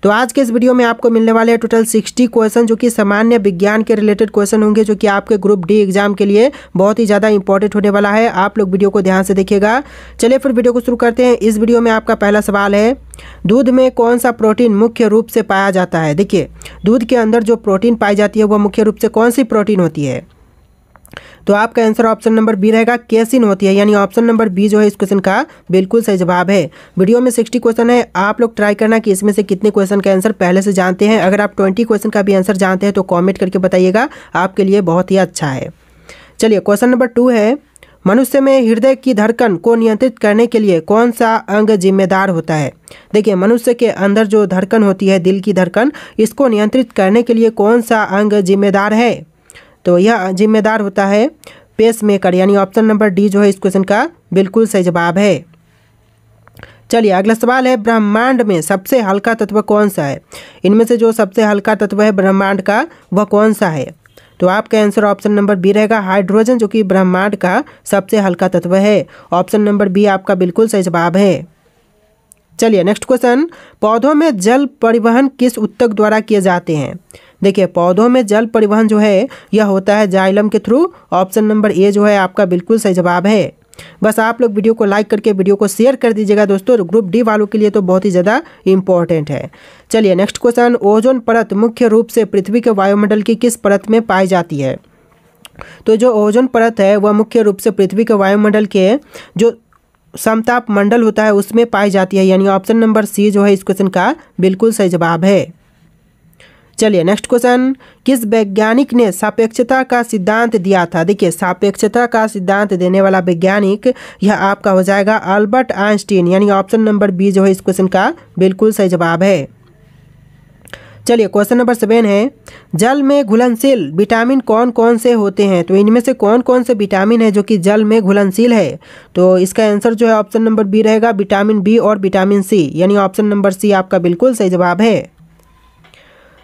तो आज के इस वीडियो में आपको मिलने वाले हैं टोटल 60 क्वेश्चन जो कि सामान्य विज्ञान के रिलेटेड क्वेश्चन होंगे, जो कि आपके ग्रुप डी एग्जाम के लिए बहुत ही ज़्यादा इंपॉर्टेंट होने वाला है। आप लोग वीडियो को ध्यान से देखिएगा। चलिए फिर वीडियो को शुरू करते हैं। इस वीडियो में आपका पहला सवाल है, दूध में कौन सा प्रोटीन मुख्य रूप से पाया जाता है। देखिए, दूध के अंदर जो प्रोटीन पाई जाती है वह मुख्य रूप से कौन सी प्रोटीन होती है। तो आपका आंसर ऑप्शन नंबर बी रहेगा, केसिन होती है। यानी ऑप्शन नंबर बी जो है इस क्वेश्चन का बिल्कुल सही जवाब है। वीडियो में 60 क्वेश्चन है, आप लोग ट्राई करना कि इसमें से कितने क्वेश्चन का आंसर पहले से जानते हैं। अगर आप 20 क्वेश्चन का भी आंसर जानते हैं तो कमेंट करके बताइएगा, आपके लिए बहुत ही अच्छा है। चलिए क्वेश्चन नंबर 2 है, मनुष्य में हृदय की धड़कन को नियंत्रित करने के लिए कौन सा अंग जिम्मेदार होता है। देखिए, मनुष्य के अंदर जो धड़कन होती है, दिल की धड़कन, इसको नियंत्रित करने के लिए कौन सा अंग जिम्मेदार है। तो यह जिम्मेदार होता है पेस मेकर। यानी ऑप्शन नंबर डी जो है इस क्वेश्चन का बिल्कुल सही जवाब है। चलिए अगला सवाल है, ब्रह्मांड में सबसे हल्का तत्व कौन सा है। इनमें से जो सबसे हल्का तत्व है ब्रह्मांड का वह कौन सा है। तो आपका आंसर ऑप्शन नंबर बी रहेगा, हाइड्रोजन, जो कि ब्रह्मांड का सबसे हल्का तत्व है। ऑप्शन नंबर बी आपका बिल्कुल सही जवाब है। चलिए नेक्स्ट क्वेश्चन, पौधों में जल परिवहन किस ऊतक द्वारा किए जाते हैं। देखिए, पौधों में जल परिवहन जो है यह होता है जाइलम के थ्रू। ऑप्शन नंबर ए जो है आपका बिल्कुल सही जवाब है। बस आप लोग वीडियो को लाइक करके वीडियो को शेयर कर दीजिएगा दोस्तों, ग्रुप डी वालों के लिए तो बहुत ही ज़्यादा इंपॉर्टेंट है। चलिए नेक्स्ट क्वेश्चन, ओजोन परत मुख्य रूप से पृथ्वी के वायुमंडल की किस परत में पाई जाती है। तो जो ओजोन परत है वह मुख्य रूप से पृथ्वी के वायुमंडल के जो समताप मंडल होता है उसमें पाई जाती है। यानी ऑप्शन नंबर सी जो है इस क्वेश्चन का बिल्कुल सही जवाब है। चलिए नेक्स्ट क्वेश्चन, किस वैज्ञानिक ने सापेक्षता का सिद्धांत दिया था। देखिए, सापेक्षता का सिद्धांत देने वाला वैज्ञानिक यह आपका हो जाएगा अल्बर्ट आइंस्टीन। यानी ऑप्शन नंबर बी जो है इस क्वेश्चन का बिल्कुल सही जवाब है। चलिए क्वेश्चन नंबर 7 है, जल में घुलनशील विटामिन कौन कौन से होते हैं। तो इनमें से कौन कौन से विटामिन है जो कि जल में घुलनशील है। तो इसका आंसर जो है ऑप्शन नंबर बी रहेगा, विटामिन बी और विटामिन सी। यानी ऑप्शन नंबर सी आपका बिल्कुल सही जवाब है।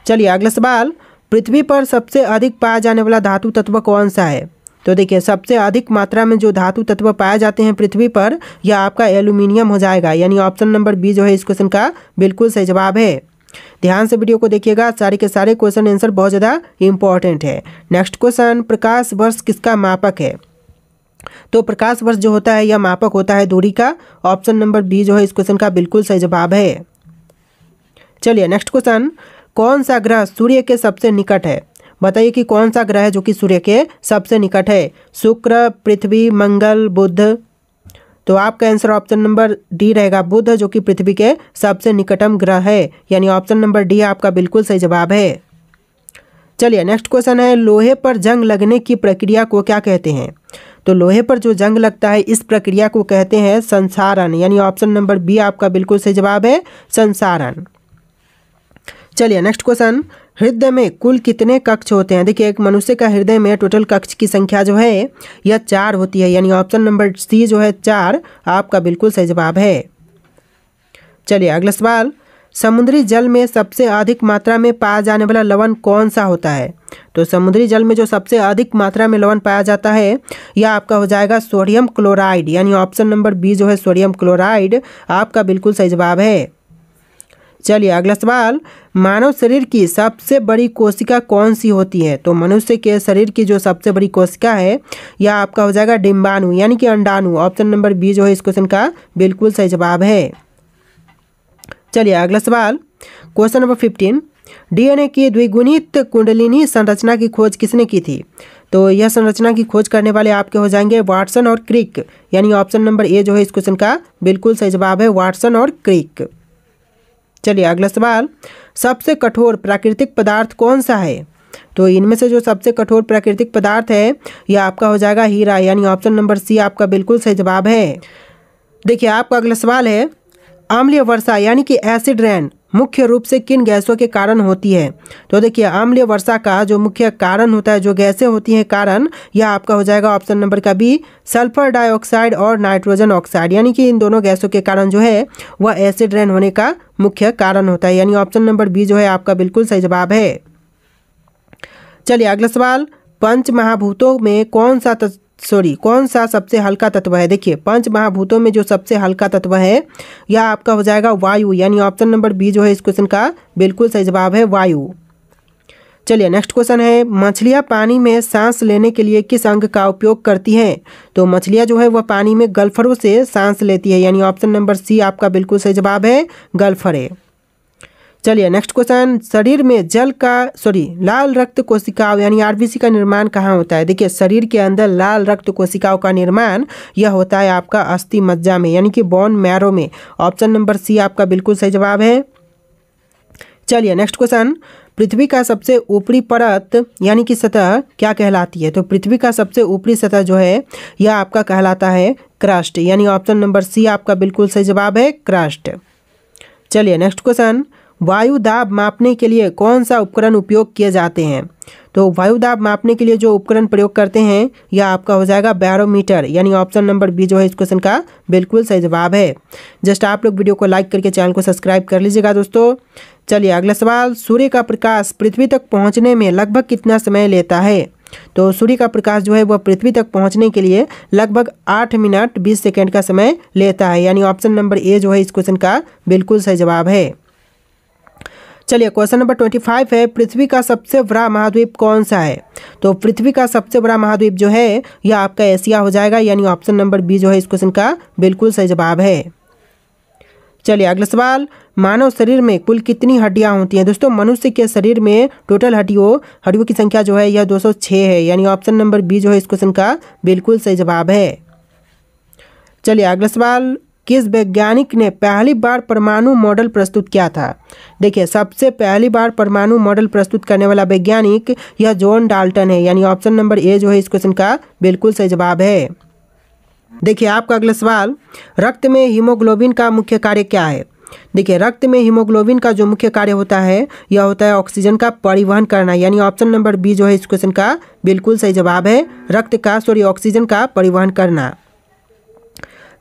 चलिए अगला सवाल, पृथ्वी पर सबसे अधिक पाया जाने वाला धातु तत्व कौन सा है। तो देखिए, सबसे अधिक मात्रा में जो धातु तत्व पाए जाते हैं पृथ्वी पर यह आपका एल्यूमिनियम हो जाएगा। यानी ऑप्शन नंबर बी जो है इस क्वेश्चन का बिल्कुल सही जवाब है। ध्यान से वीडियो को देखिएगा, सारे के सारे क्वेश्चन आंसर बहुत ज़्यादा इंपॉर्टेंट है। नेक्स्ट क्वेश्चन, प्रकाश वर्ष किसका मापक है। तो प्रकाश वर्ष जो होता है यह मापक होता है दूरी का। ऑप्शन नंबर बी जो है इस क्वेश्चन का बिल्कुल सही जवाब है। चलिए नेक्स्ट क्वेश्चन, कौन सा ग्रह सूर्य के सबसे निकट है। बताइए कि कौन सा ग्रह है जो कि सूर्य के सबसे निकट है। शुक्र, पृथ्वी, मंगल, बुध। तो आपका आंसर ऑप्शन नंबर डी रहेगा, बुध, जो कि पृथ्वी के सबसे निकटतम ग्रह है। यानी ऑप्शन नंबर डी आपका बिल्कुल सही जवाब है। चलिए नेक्स्ट क्वेश्चन है, लोहे पर जंग लगने की प्रक्रिया को क्या कहते हैं। तो लोहे पर जो जंग लगता है इस प्रक्रिया को कहते हैं संसारण। यानी ऑप्शन नंबर बी आपका बिल्कुल सही जवाब है, संसारण। चलिए नेक्स्ट क्वेश्चन, हृदय में कुल कितने कक्ष होते हैं। देखिए, एक मनुष्य का हृदय में टोटल कक्ष की संख्या जो है यह 4 होती है। यानी ऑप्शन नंबर सी जो है 4 आपका बिल्कुल सही जवाब है। चलिए अगला सवाल, समुद्री जल में सबसे अधिक मात्रा में पाया जाने वाला लवण कौन सा होता है। तो समुद्री जल में जो सबसे अधिक मात्रा में लवण पाया जाता है यह आपका हो जाएगा सोडियम क्लोराइड। यानी ऑप्शन नंबर बी जो है सोडियम क्लोराइड आपका बिल्कुल सही जवाब है। चलिए अगला सवाल, मानव शरीर की सबसे बड़ी कोशिका कौन सी होती है। तो मनुष्य के शरीर की जो सबसे बड़ी कोशिका है यह आपका हो जाएगा डिम्बाणु, यानी कि अंडाणु। ऑप्शन नंबर बी जो है इस क्वेश्चन का बिल्कुल सही जवाब है। चलिए अगला सवाल, क्वेश्चन नंबर 15, डीएनए की द्विगुणित कुंडलिनी संरचना की खोज किसने की थी। तो यह संरचना की खोज करने वाले आपके हो जाएंगे वाटसन और क्रिक। यानी ऑप्शन नंबर ए जो है इस क्वेश्चन का बिल्कुल सही जवाब है, वाटसन और क्रिक। चलिए अगला सवाल, सबसे कठोर प्राकृतिक पदार्थ कौन सा है। तो इनमें से जो सबसे कठोर प्राकृतिक पदार्थ है यह आपका हो जाएगा हीरा। यानी ऑप्शन नंबर सी आपका बिल्कुल सही जवाब है। देखिए, आपका अगला सवाल है, अम्लीय वर्षा यानी कि एसिड रेन मुख्य रूप से किन गैसों के कारण होती है। तो देखिए, अम्लीय वर्षा का जो मुख्य कारण होता है, जो गैसें होती हैं कारण, यह आपका हो जाएगा ऑप्शन नंबर का बी, सल्फर डाइऑक्साइड और नाइट्रोजन ऑक्साइड। यानी कि इन दोनों गैसों के कारण जो है वह एसिड रेन होने का मुख्य कारण होता है। यानी ऑप्शन नंबर बी जो है आपका बिल्कुल सही जवाब है। चलिए अगला सवाल, पंच महाभूतों में कौन सा कौन सा सबसे हल्का तत्व है? देखिए, पंच महाभूतों में जो सबसे हल्का तत्व है यह आपका हो जाएगा वायु, यानी ऑप्शन नंबर बी जो है इस क्वेश्चन का बिल्कुल सही जवाब है वायु। चलिए नेक्स्ट क्वेश्चन है, मछलियाँ पानी में सांस लेने के लिए किस अंग का उपयोग करती हैं? तो मछलियाँ जो है वह पानी में गलफरों से सांस लेती है, यानी ऑप्शन नंबर सी आपका बिल्कुल सही जवाब है गलफरे। चलिए नेक्स्ट क्वेश्चन, शरीर में लाल रक्त कोशिकाओं यानी आरबीसी का निर्माण कहाँ होता है? देखिए, शरीर के अंदर लाल रक्त कोशिकाओं का निर्माण यह होता है आपका अस्थि मज्जा में, यानी कि बोन मैरो में। ऑप्शन नंबर सी आपका बिल्कुल सही जवाब है। चलिए नेक्स्ट क्वेश्चन, पृथ्वी का सबसे ऊपरी परत यानी कि सतह क्या कहलाती है? तो पृथ्वी का सबसे ऊपरी सतह जो है यह आपका कहलाता है क्रस्ट, यानी ऑप्शन नंबर सी आपका बिल्कुल सही जवाब है क्रस्ट। चलिए नेक्स्ट क्वेश्चन, वायु दाब मापने के लिए कौन सा उपकरण उपयोग किए जाते हैं? तो वायु दाब मापने के लिए जो उपकरण प्रयोग करते हैं यह आपका हो जाएगा बैरोमीटर, यानी ऑप्शन नंबर बी जो है इस क्वेश्चन का बिल्कुल सही जवाब है। जस्ट आप लोग वीडियो को लाइक करके चैनल को सब्सक्राइब कर लीजिएगा दोस्तों। चलिए अगला सवाल, सूर्य का प्रकाश पृथ्वी तक पहुंचने में लगभग कितना समय लेता है? तो सूर्य का प्रकाश जो है वह पृथ्वी तक पहुंचने के लिए लगभग 8 मिनट 20 सेकेंड का समय लेता है, यानी ऑप्शन नंबर ए जो है इस क्वेश्चन का बिल्कुल सही जवाब है। चलिए क्वेश्चन नंबर 25 है, पृथ्वी का सबसे बड़ा महाद्वीप कौन सा है? तो पृथ्वी का सबसे बड़ा महाद्वीप जो है यह आपका एशिया हो जाएगा, यानी ऑप्शन नंबर बी जो है इस क्वेश्चन का बिल्कुल सही जवाब है। चलिए अगला सवाल, मानव शरीर में कुल कितनी हड्डियां होती हैं? दोस्तों, मनुष्य के शरीर में टोटल हड्डियों की संख्या जो है यह 206 है, यानी ऑप्शन नंबर बी जो है इस क्वेश्चन का बिल्कुल सही जवाब है। चलिए अगला सवाल, किस वैज्ञानिक ने पहली बार परमाणु मॉडल प्रस्तुत किया था? देखिए, सबसे पहली बार परमाणु मॉडल प्रस्तुत करने वाला वैज्ञानिक यह जॉन डाल्टन है, यानी ऑप्शन नंबर ए जो है इस क्वेश्चन का बिल्कुल सही जवाब है। देखिए आपका अगला सवाल, रक्त में हीमोग्लोबिन का मुख्य कार्य क्या है? देखिए, रक्त में हीमोग्लोबिन का जो मुख्य कार्य होता है यह होता है ऑक्सीजन का परिवहन करना, यानी ऑप्शन नंबर बी जो है इस क्वेश्चन का बिल्कुल सही जवाब है, ऑक्सीजन का परिवहन करना।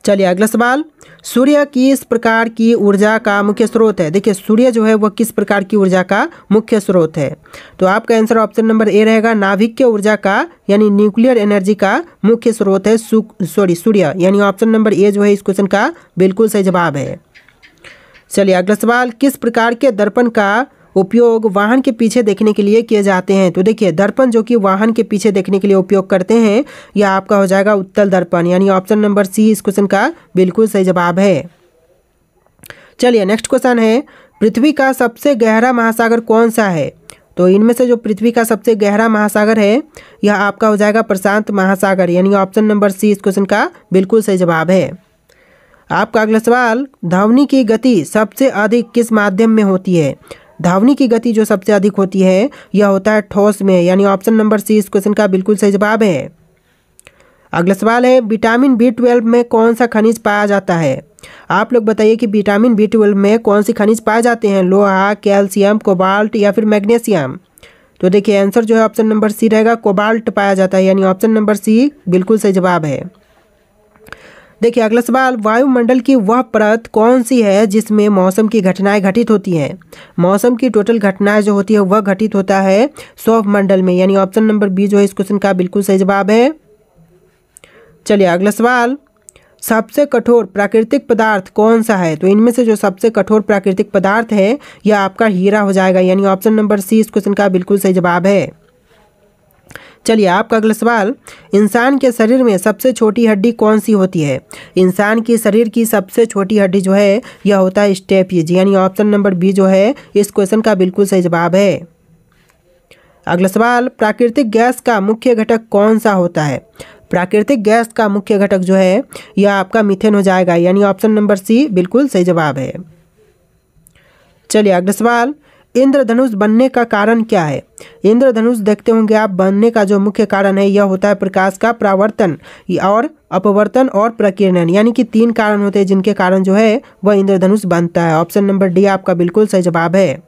चलिए अगला सवाल, सूर्य किस प्रकार की ऊर्जा का मुख्य स्रोत है? देखिए, सूर्य जो है वह किस प्रकार की ऊर्जा का मुख्य स्रोत है? तो आपका आंसर ऑप्शन नंबर ए रहेगा, नाभिकीय ऊर्जा का यानी न्यूक्लियर एनर्जी का मुख्य स्रोत है सूर्य, यानी ऑप्शन नंबर ए जो है इस क्वेश्चन का बिल्कुल सही जवाब है। चलिए अगला सवाल, किस प्रकार के दर्पण का उपयोग वाहन के पीछे देखने के लिए किए जाते हैं? तो देखिए, दर्पण जो कि वाहन के पीछे देखने के लिए उपयोग करते हैं यह आपका हो जाएगा उत्तल दर्पण, यानी ऑप्शन नंबर सी इस क्वेश्चन का बिल्कुल सही जवाब है। चलिए नेक्स्ट क्वेश्चन है, पृथ्वी का सबसे गहरा महासागर कौन सा है? तो इनमें से जो पृथ्वी का सबसे गहरा महासागर है यह आपका हो जाएगा प्रशांत महासागर, यानी ऑप्शन नंबर सी इस क्वेश्चन का बिल्कुल सही जवाब है। आपका अगला सवाल, ध्वनि की गति सबसे अधिक किस माध्यम में होती है? ध्वनि की गति जो सबसे अधिक होती है यह होता है ठोस में, यानी ऑप्शन नंबर सी इस क्वेश्चन का बिल्कुल सही जवाब है। अगला सवाल है, विटामिन B12 में कौन सा खनिज पाया जाता है? आप लोग बताइए कि विटामिन B12 में कौन सी खनिज पाए जाते हैं? लोहा, कैल्शियम, कोबाल्ट या फिर मैग्नीशियम? तो देखिए आंसर जो है ऑप्शन नंबर सी रहेगा, कोबाल्ट पाया जाता है, यानी ऑप्शन नंबर सी बिल्कुल सही जवाब है। देखिए अगला सवाल, वायुमंडल की वह परत कौन सी है जिसमें मौसम की घटनाएं घटित होती हैं? मौसम की टोटल घटनाएं जो होती है वह घटित होता है सौरमंडल में, यानी ऑप्शन नंबर बी जो है इस क्वेश्चन का बिल्कुल सही जवाब है। चलिए अगला सवाल, सबसे कठोर प्राकृतिक पदार्थ कौन सा है? तो इनमें से जो सबसे कठोर प्राकृतिक पदार्थ है यह आपका हीरा हो जाएगा, यानी ऑप्शन नंबर सी इस क्वेश्चन का बिल्कुल सही जवाब है। चलिए आपका अगला सवाल, इंसान के शरीर में सबसे छोटी हड्डी कौन सी होती है? इंसान के शरीर की सबसे छोटी हड्डी जो है यह होता है स्टेपिज, यानी ऑप्शन नंबर बी जो है इस क्वेश्चन का बिल्कुल सही जवाब है। अगला सवाल, प्राकृतिक गैस का मुख्य घटक कौन सा होता है? प्राकृतिक गैस का मुख्य घटक जो है यह आपका मीथेन हो जाएगा, यानी ऑप्शन नंबर सी बिल्कुल सही जवाब है। चलिए अगला सवाल, इंद्रधनुष बनने का कारण क्या है? इंद्रधनुष देखते होंगे आप, बनने का जो मुख्य कारण है यह होता है प्रकाश का परावर्तन और अपवर्तन और प्रकीर्णन, यानी कि 3 कारण होते हैं जिनके कारण जो है वह इंद्रधनुष बनता है। ऑप्शन नंबर डी आपका बिल्कुल सही जवाब है।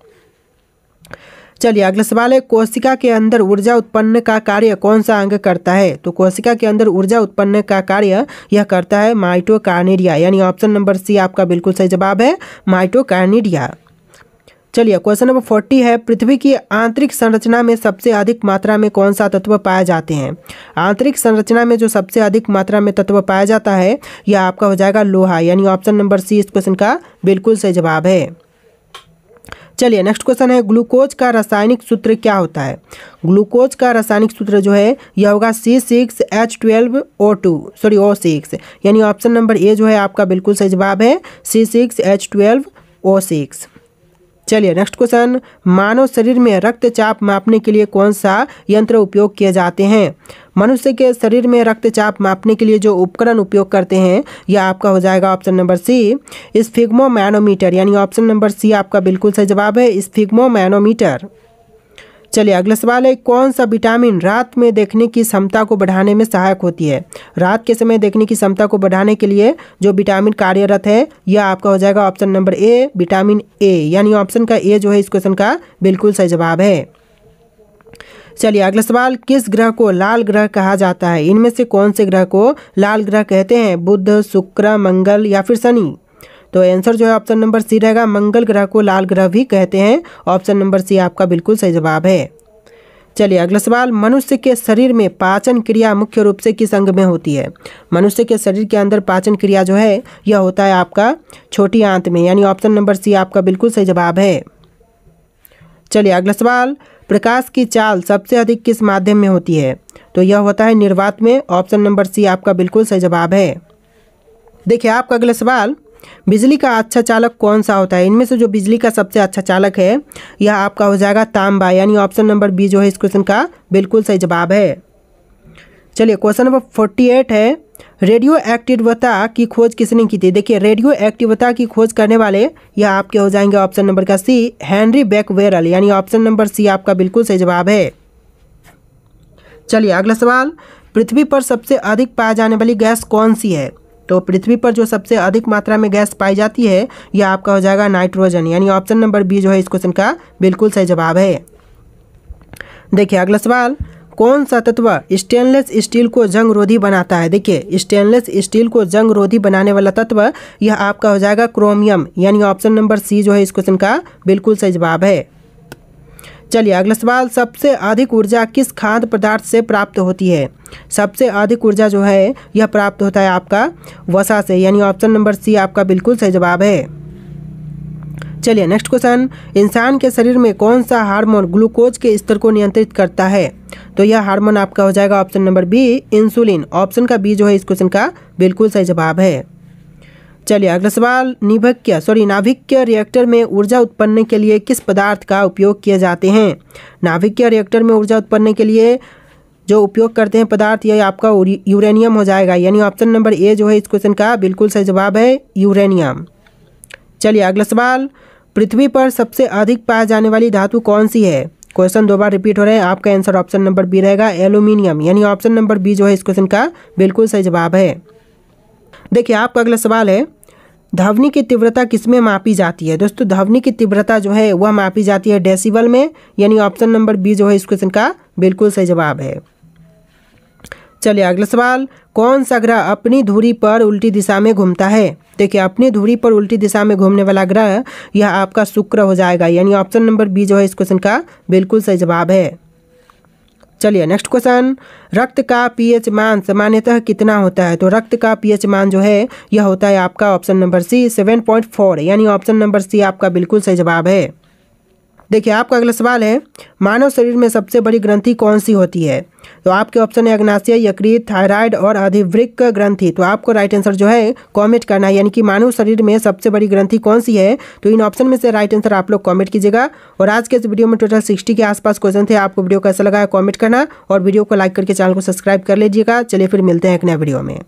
चलिए अगला सवाल है, कोशिका के अंदर ऊर्जा उत्पन्न का कार्य कौन सा अंग करता है? तो कोशिका के अंदर ऊर्जा उत्पन्न का कार्य यह करता है माइटोकॉन्ड्रिया, यानी ऑप्शन नंबर सी आपका बिल्कुल सही जवाब है, माइटोकॉन्ड्रिया। चलिए क्वेश्चन नंबर 40 है, पृथ्वी की आंतरिक संरचना में सबसे अधिक मात्रा में कौन सा तत्व पाए जाते हैं। आंतरिक संरचना में जो सबसे अधिक मात्रा में तत्व पाया जाता है यह आपका हो जाएगा लोहा, यानी ऑप्शन नंबर सी इस क्वेश्चन का बिल्कुल सही जवाब है। चलिए नेक्स्ट क्वेश्चन है, ग्लूकोज का रासायनिक सूत्र क्या होता है। ग्लूकोज का रासायनिक सूत्र जो है यह होगा C6H12O6, यानी ऑप्शन नंबर ए जो है आपका बिल्कुल सही जवाब है, C6H12O6। चलिए नेक्स्ट क्वेश्चन, मानव शरीर में रक्तचाप मापने के लिए कौन सा यंत्र उपयोग किए जाते हैं। मनुष्य के शरीर में रक्तचाप मापने के लिए जो उपकरण उपयोग करते हैं यह आपका हो जाएगा ऑप्शन नंबर सी स्फिग्मोमैनोमीटर, यानी ऑप्शन नंबर सी आपका बिल्कुल सही जवाब है, स्फिग्मोमैनोमीटर। चलिए अगला सवाल है, कौन सा विटामिन रात में देखने की क्षमता को बढ़ाने में सहायक होती है। रात के समय देखने की क्षमता को बढ़ाने के लिए जो विटामिन कार्यरत है यह आपका हो जाएगा option number A vitamin A, यानी ऑप्शन का ए जो है इस क्वेश्चन का बिल्कुल सही जवाब है। चलिए अगला सवाल, किस ग्रह को लाल ग्रह कहा जाता है। इनमें से कौन से ग्रह को लाल ग्रह कहते हैं, बुध, शुक्र, मंगल या फिर शनि। तो आंसर जो है ऑप्शन नंबर सी रहेगा, मंगल ग्रह को लाल ग्रह भी कहते हैं, ऑप्शन नंबर सी आपका बिल्कुल सही जवाब है। चलिए अगला सवाल, मनुष्य के शरीर में पाचन क्रिया मुख्य रूप से किस अंग में होती है। मनुष्य के शरीर के अंदर पाचन क्रिया जो है यह होता है आपका छोटी आंत में, यानी ऑप्शन नंबर सी आपका बिल्कुल सही जवाब है। चलिए अगला सवाल, प्रकाश की चाल सबसे अधिक किस माध्यम में होती है। तो यह होता है निर्वात में, ऑप्शन नंबर सी आपका बिल्कुल सही जवाब है। देखिए आपका अगला सवाल, बिजली का अच्छा चालक कौन सा होता है। इनमें से जो बिजली का सबसे अच्छा चालक है यह आपका हो जाएगा तांबा, यानी ऑप्शन नंबर बी जो है इस क्वेश्चन का बिल्कुल सही जवाब है। चलिए क्वेश्चन नंबर 48 है, रेडियो एक्टिवता की खोज किसने की थी। देखिए रेडियो एक्टिवता की खोज करने वाले यह आपके हो जाएंगे ऑप्शन नंबर का सी हेनरी बेकवेरल, यानी ऑप्शन नंबर सी आपका बिल्कुल सही जवाब है। चलिए अगला सवाल, पृथ्वी पर सबसे अधिक पाई जाने वाली गैस कौन सी है। तो पृथ्वी पर जो सबसे अधिक मात्रा में गैस पाई जाती है यह आपका हो जाएगा नाइट्रोजन, यानी ऑप्शन नंबर बी जो है इस क्वेश्चन का बिल्कुल सही जवाब है। देखिए अगला सवाल, कौन सा तत्व स्टेनलेस स्टील को जंग रोधी बनाता है। देखिए स्टेनलेस स्टील को जंग रोधी बनाने वाला तत्व यह आपका हो जाएगा क्रोमियम, यानी ऑप्शन नंबर सी जो है इस क्वेश्चन का बिल्कुल सही जवाब है। चलिए अगला सवाल, सबसे अधिक ऊर्जा किस खाद्य पदार्थ से प्राप्त होती है। सबसे अधिक ऊर्जा जो है यह प्राप्त होता है आपका वसा से, यानी ऑप्शन नंबर सी आपका बिल्कुल सही जवाब है। चलिए नेक्स्ट क्वेश्चन, इंसान के शरीर में कौन सा हार्मोन ग्लूकोज के स्तर को नियंत्रित करता है। तो यह हार्मोन आपका हो जाएगा option number B insulin, option का बी जो है इस क्वेश्चन का बिल्कुल सही जवाब है। चलिए अगला सवाल, नाभिकीय रिएक्टर में ऊर्जा उत्पन्न के लिए किस पदार्थ का उपयोग किए जाते हैं। नाभिकीय रिएक्टर में ऊर्जा उत्पन्न के लिए जो उपयोग करते हैं पदार्थ यह आपका यूरेनियम हो जाएगा, यानी ऑप्शन नंबर ए जो है इस क्वेश्चन का बिल्कुल सही जवाब है, यूरेनियम। चलिए अगला सवाल, पृथ्वी पर सबसे अधिक पाई जाने वाली धातु कौन सी है। क्वेश्चन दो बार रिपीट हो रहे हैं, आपका आंसर ऑप्शन नंबर बी रहेगा, एल्यूमिनियम, यानी ऑप्शन नंबर बी जो है इस क्वेश्चन का बिल्कुल सही जवाब है। देखिए आपका अगला सवाल है, ध्वनि की तीव्रता किसमें मापी जाती है। दोस्तों ध्वनि की तीव्रता जो है वह मापी जाती है डेसिबल में, यानी ऑप्शन नंबर बी जो है इस क्वेश्चन का बिल्कुल सही जवाब है। चलिए अगला सवाल, कौन सा ग्रह अपनी धुरी पर उल्टी दिशा में घूमता है। देखिए अपनी धुरी पर उल्टी दिशा में घूमने वाला ग्रह यह आपका शुक्र हो जाएगा, यानी ऑप्शन नंबर बी जो है इस क्वेश्चन का बिल्कुल सही जवाब है। चलिए नेक्स्ट क्वेश्चन, रक्त का पीएच मान सामान्यतः कितना होता है। तो रक्त का पीएच मान जो है यह होता है आपका ऑप्शन नंबर सी 7.4, यानी ऑप्शन नंबर सी आपका बिल्कुल सही जवाब है। देखिए आपका अगला सवाल है, मानव शरीर में सबसे बड़ी ग्रंथि कौन सी होती है। तो आपके ऑप्शन है अग्नाशय, यकृत, थायराइड और अधिवृक्क ग्रंथि। तो आपको राइट आंसर जो है कमेंट करना है, यानी कि मानव शरीर में सबसे बड़ी ग्रंथि कौन सी है। तो इन ऑप्शन में से राइट आंसर आप लोग कमेंट कीजिएगा। और आज के इस वीडियो में टोटल 60 के आसपास क्वेश्चन थे। आपको वीडियो कैसा लगा कमेंट करना और वीडियो को लाइक करके चैनल को सब्सक्राइब कर लीजिएगा। चलिए फिर मिलते हैं एक नए वीडियो में।